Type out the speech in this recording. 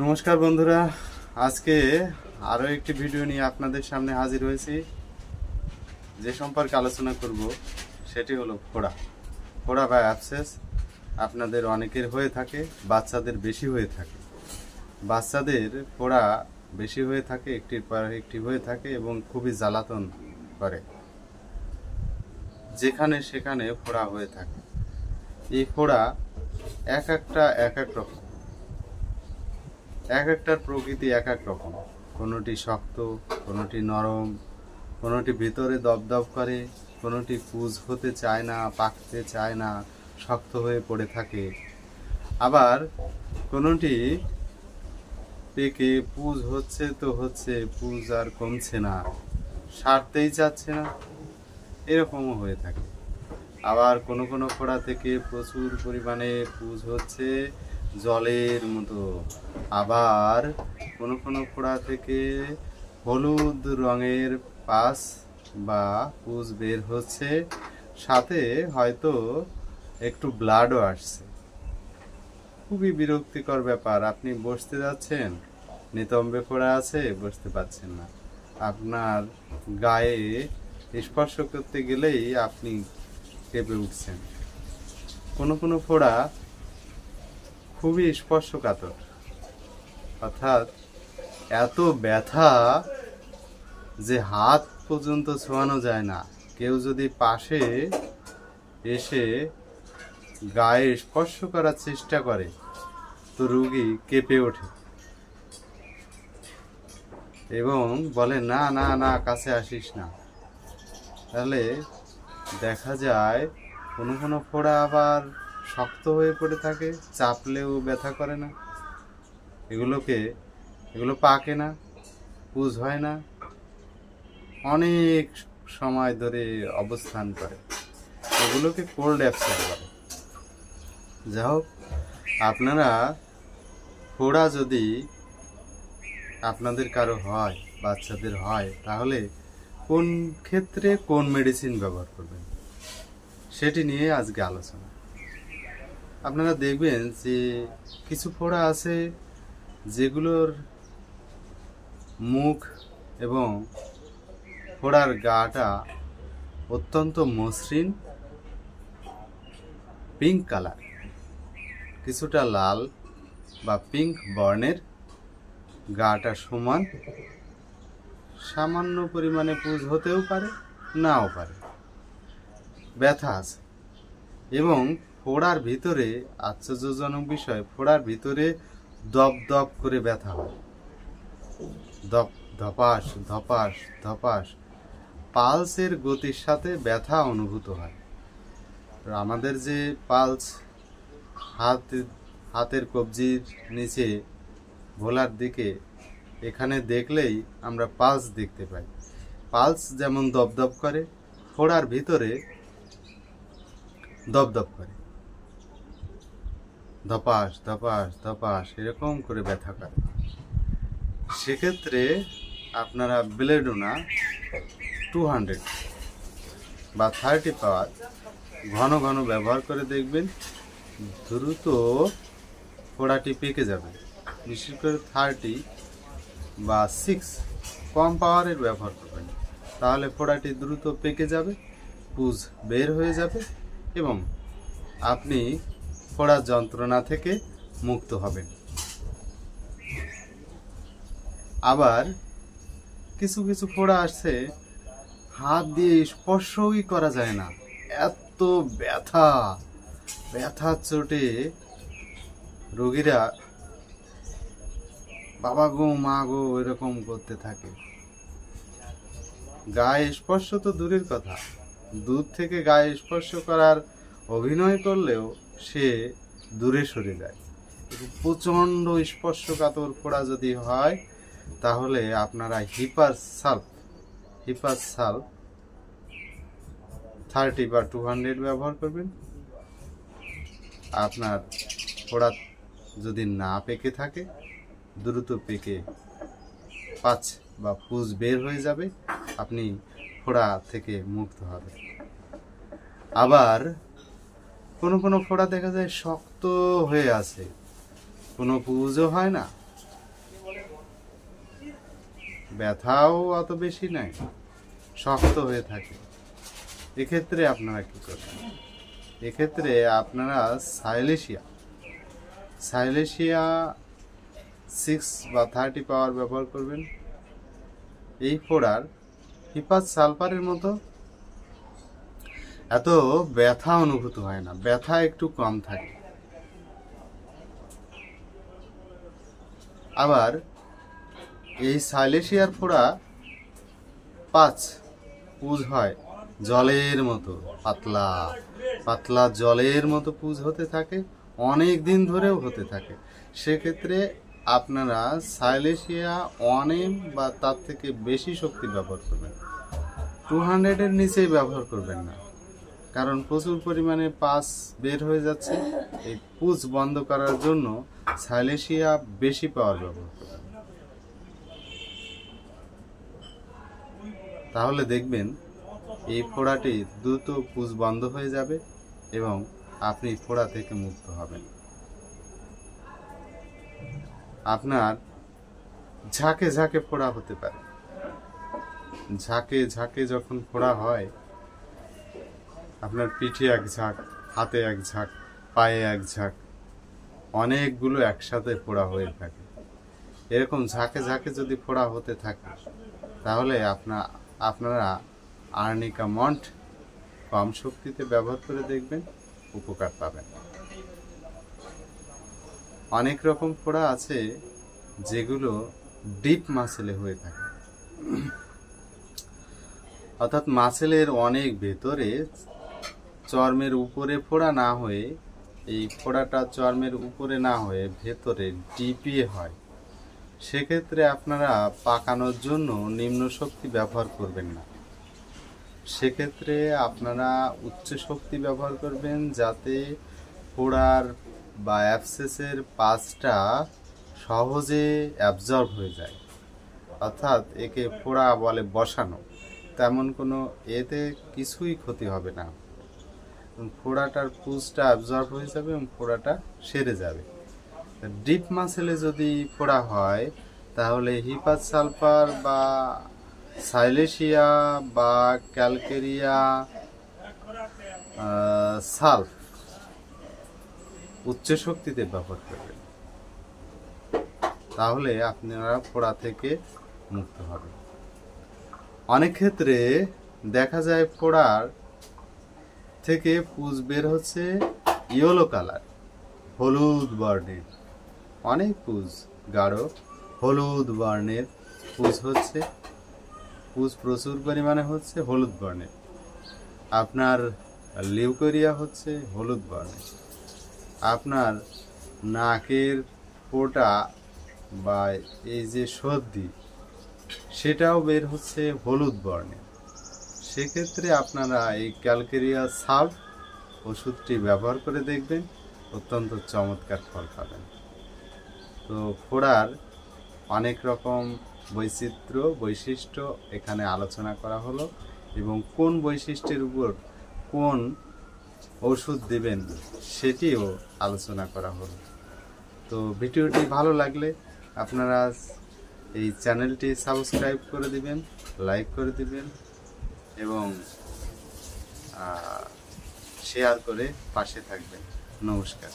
নমস্কার বন্ধুরা, আজকে আরও একটি ভিডিও নিয়ে আপনাদের সামনে হাজির হয়েছি। যে সম্পর্কে আলোচনা করব সেটি হলো ফোড়া বা অ্যাবসেস। আপনাদের অনেকের হয়ে থাকে, বাচ্চাদের বেশি হয়ে থাকে। বাচ্চাদের ফোড়া বেশি হয়ে থাকে, একটির পর একটি হয়ে থাকে এবং খুবই জ্বালাতন করে। যেখানে সেখানে ফোড়া হয়ে থাকে। এই ফোড়া এক এক রকম, এক একটার প্রকৃতি এক এক রকম। কোনোটি শক্ত, কোনোটি নরম, কোনোটি ভিতরে দপদপ করে, কোনোটি পুজ হতে চায় না, পাকতে চায় না, শক্ত হয়ে পড়ে থাকে। আবার কোনোটি পেকে পুজ হচ্ছে তো হচ্ছে, পুজ আর কমছে না, সারতেই চাচ্ছে না, এরকমও হয়ে থাকে। আবার কোনো কোনো ফোড়া থেকে প্রচুর পরিমাণে পুজ হচ্ছে, জলের মতো। আবার কোনো কোনো ফোড়া থেকে হলুদ রঙের পাস বা পুজ বের হচ্ছে, সাথে হয়তো একটু ব্লাডও আসছে। খুবই বিরক্তিকর ব্যাপার। আপনি বসতে যাচ্ছেন, নিতম্বে ফোড়া আছে, বসতে পারছেন না। আপনার গায়ে স্পর্শ করতে গেলেই আপনি কেঁপে উঠছেন। কোনো কোনো ফোড়া খুবই স্পর্শকাতর, অর্থাৎ এত ব্যথা যে হাত পর্যন্ত ছোঁয়ানো যায় না। কেউ যদি পাশে এসে গায়ে স্পর্শ করার চেষ্টা করে তো রোগী কেঁপে ওঠে এবং বলে, না না না, কাছে আসিস না। তাহলে দেখা যায় কোনো কোনো ফোড়া আবার শক্ত হয়ে পড়ে থাকে, চাপলেও ব্যথা করে না। এগুলো পাকে না, পুজ হয় না, অনেক সময় ধরে অবস্থান করে। এগুলোকে কোল্ড অ্যাবসেস বলে। যা হোক, আপনারা ফোড়া যদি আপনাদের কারো হয়, বাচ্চাদের হয়, তাহলে কোন ক্ষেত্রে কোন মেডিসিন ব্যবহার করবেন সেটি নিয়ে আজকে আলোচনা। আপনারা দেখবেন যে কিছু ফোড়া আছে যেগুলোর মুখ এবং ফোড়ার গাটা অত্যন্ত মসৃণ, পিঙ্ক কালার, কিছুটা লাল বা পিঙ্ক বর্ণের, গাটা সমান, সামান্য পরিমাণে পুজ হতেও পারে, নাও পারে, ব্যথা আছে। এবং ফোড়ার ভিতরে আশ্চর্যজনক বিষয়, ফোড়ার ভিতরে দপ দপ করে ব্যথা হয়, ধপাস ধপাস ধপাস, পালসের গতির সাথে ব্যথা অনুভূত হয়। আমাদের যে পালস, হাতের কবজির নিচে ভোলার দিকে, এখানে দেখলেই আমরা পালস দেখতে পাই। পালস যেমন দপদপ করে, ফোড়ার ভিতরে দপদপ করে, ধপাস ধপাস ধপাস এরকম করে ব্যথা করে। সেক্ষেত্রে আপনারা বেলেডোনা 200 বা 30 পাওয়ার ঘন ঘন ব্যবহার করে দেখবেন, দ্রুত ফোড়াটি পেকে যাবে। বিশেষ করে 30 বা 6 কম পাওয়ারের ব্যবহার করবেন, তাহলে ফোড়াটি দ্রুত পেকে যাবে, পুজ বের হয়ে যাবে এবং আপনি ফোড়ার যন্ত্রণা থেকে মুক্ত হবেন। আবার কিছু কিছু ফোড়া আসছে, হাত দিয়ে স্পর্শই করা যায় না, এত ব্যথার চোটে রোগীরা বাবা গো মা গো এরকম করতে থাকে। গায়ে স্পর্শ তো দূরের কথা, দূর থেকে গায়ে স্পর্শ করার অভিনয় করলেও সে দূরে সরে যায়। প্রচণ্ড স্পর্শকাতর ফোড়া যদি হয়, তাহলে আপনারা হিপার সালফ 30 বা 200 ব্যবহার করবেন। আপনার ফোড়া যদি না পেকে থাকে, দ্রুত পেকে পাঁচ বা পুজ বের হয়ে যাবে, আপনি ফোড়া থেকে মুক্ত হবেন। আবার কোনো কোনো ফোড়া দেখা যায় শক্ত হয়ে আছে, কোনো পুজও হয় না, ব্যথাও অত বেশি নাই, শক্ত হয়ে থাকে, এক্ষেত্রে আপনারা কি করবেন? এক্ষেত্রে আপনারা সাইলেশিয়া 6 বা 30 পাওয়ার ব্যবহার করবেন। এই ফোড়ার হিপাস সালফারের মতো এত ব্যথা অনুভূত হয় না, ব্যথা একটু কম থাকে। আবার এই সাইলেশিয়ার ফোড়া 5 পুঁজ হয় জলের মতো, পাতলা পাতলা জলের মতো পুঁজ হতে থাকে, অনেক দিন ধরেও হতে থাকে। সেক্ষেত্রে আপনারা সাইলেশিয়া 1M বা তার থেকে বেশি শক্তি ব্যবহার করবেন, 200-এর নিচেই ব্যবহার করবেন না, কারণ প্রচুর পরিমাণে পাস বের হয়ে যাচ্ছে। এই পুঁজ বন্ধ করার জন্য সাইলেশিয়া বেশি পাওয়ার ব্যবহার করবেন। তাহলে দেখবেন এই ফোড়াটি দ্রুত পুঁজ বন্ধ হয়ে যাবে এবং আপনি ফোড়া থেকে মুক্ত হবেন। আপনার ঝাঁকে ঝাঁকে ফোড়া হতে পারে, ঝাঁকে ঝাঁকে যখন ফোড়া হয়, আপনার পিঠে এক ঝাঁক, হাতে এক ঝাঁক, পায়ে এক ঝাঁক, অনেকগুলো একসাথে ফোড়া হয়ে থাকে। এরকম ঝাঁকে ঝাঁকে যদি ফোড়া হতে থাকে, তাহলে আপনারা আর্নিকা মন্ট কম শক্তিতে ব্যবহার করে দেখবেন, উপকার পাবেন। অনেক রকম ফোড়া আছে যেগুলো ডিপ মাসেলে হয়ে থাকে, অর্থাৎ মাসেলের অনেক ভেতরে, চর্মের উপরে ফোড়া না হয়ে, এই ফোড়াটা চর্মের উপরে না হয়ে ভেতরে ডিপে হয়। সেক্ষেত্রে আপনারা পাকানোর জন্য নিম্ন শক্তি ব্যবহার করবেন না, সেক্ষেত্রে আপনারা উচ্চ শক্তি ব্যবহার করবেন, যাতে ফোড়ার বা অ্যাবসেসের পাসটা সহজে অ্যাবজর্ব হয়ে যায়। অর্থাৎ একে ফোড়া বলে বসানো, তেমন কোনো এতে কিছুই ক্ষতি হবে না, ফোড়াটার পুঁজটা অ্যাবজর্ব হয়ে যাবে এবং ফোড়াটা সেরে যাবে। ডিপ মাসেলে যদি ফোড়া হয়, তাহলে হিপাস সালফার বা সাইলেশিয়া বা ক্যালকেরিয়া সালফ উচ্চ শক্তিতে ব্যবহার করবেন, তাহলে আপনারা ফোড়া থেকে মুক্ত হবেন। অনেক ক্ষেত্রে দেখা যায় ফোড়ার থেকে পুঁজ বের হচ্ছে ইয়েলো কালার, হলুদ বর্ণের, অনেক পুঁজ গাঢ় হলুদ বর্ণের পুঁজ হচ্ছে, পুঁজ প্রচুর পরিমাণে হচ্ছে হলুদ বর্ণের। আপনার লিউকোরিয়া হচ্ছে হলুদ বর্ণের, আপনার নাকের ফোঁটা বা এই যে সর্দি, সেটাও বের হচ্ছে হলুদ বর্ণের। সেক্ষেত্রে আপনারা এই ক্যালকেরিয়া সালফ ওষুধটি ব্যবহার করে দেখবেন, অত্যন্ত চমৎকার ফল পাবেন। তো ফোড়ার অনেক রকম বৈশিষ্ট্য এখানে আলোচনা করা হলো, এবং কোন বৈশিষ্ট্যের উপর কোন ওষুধ দেবেন সেটিও আলোচনা করা হলো। তো ভিডিওটি ভালো লাগলে আপনারা এই চ্যানেলটি সাবস্ক্রাইব করে দিবেন, লাইক করে দিবেন এবং শেয়ার করে পাশে থাকবেন। নমস্কার।